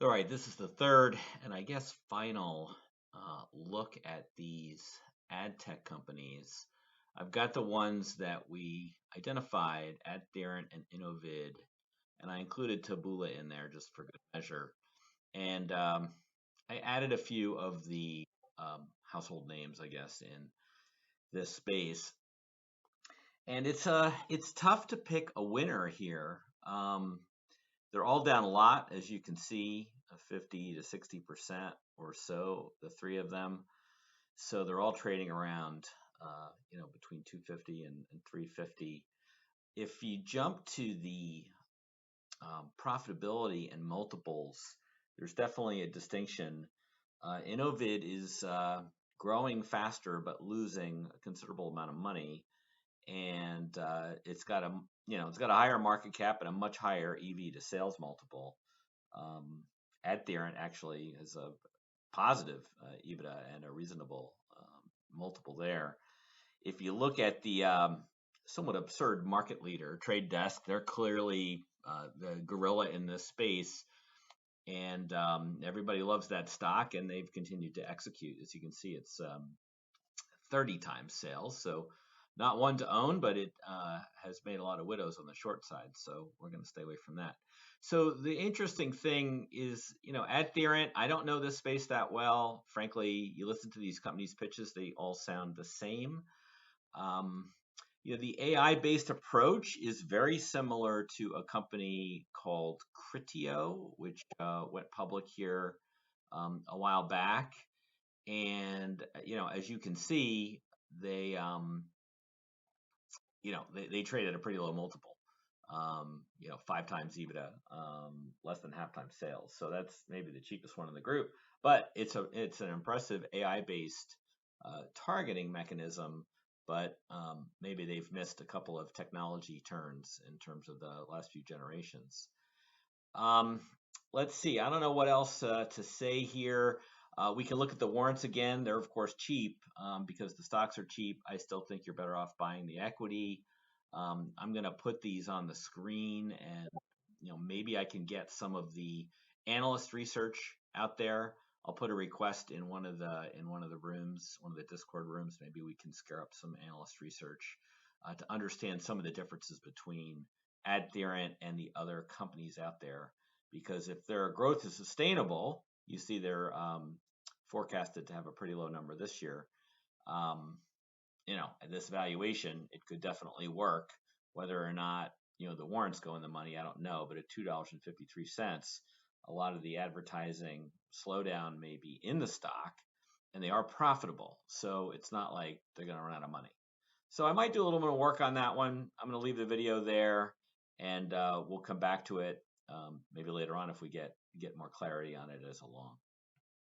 All right, this is the third and I guess final look at these ad tech companies. I've got the ones that we identified, AdTheorent and Innovid, and I included Taboola in there just for good measure. And I added a few of the household names, I guess, in this space. And it's tough to pick a winner here. They're all down a lot, as you can see, 50 to 60% or so, the three of them. So they're all trading around, between 250 and 350. If you jump to the profitability and multiples, there's definitely a distinction. Innovid is growing faster but losing a considerable amount of money, and it's got a higher market cap and a much higher EV to sales multiple. AdTheorent actually has a positive EBITDA and a reasonable multiple there. If you look at the somewhat absurd market leader, Trade Desk, they're clearly the gorilla in this space, and everybody loves that stock, and they've continued to execute. As you can see, it's 30 times sales, so not one to own, but it has made a lot of widows on the short side, so we're going to stay away from that. So the interesting thing is, AdTheorent, I don't know this space that well. Frankly, you listen to these companies' pitches, they all sound the same. The AI-based approach is very similar to a company called Criteo, which went public here a while back. And, as you can see, they trade at a pretty low multiple. 5 times EBITDA, less than half time sales. So that's maybe the cheapest one in the group, but it's an impressive AI-based targeting mechanism. But maybe they've missed a couple of technology turns in terms of the last few generations. Let's see. I don't know what else to say here. We can look at the warrants again. They're of course cheap because the stocks are cheap. I still think you're better off buying the equity. I'm going to put these on the screen, and maybe I can get some of the analyst research out there. I'll put a request in one of the rooms, one of the Discord rooms. Maybe we can scare up some analyst research to understand some of the differences between AdTheorent and the other companies out there. Because if their growth is sustainable, you see they're forecasted to have a pretty low number this year. At this valuation, it could definitely work. Whether or not the warrants go in the money, I don't know. But at $2.53, a lot of the advertising slowdown may be in the stock, and they are profitable. So it's not like they're going to run out of money. So I might do a little bit of work on that one. I'm going to leave the video there, and we'll come back to it maybe later on if we get more clarity on it as along.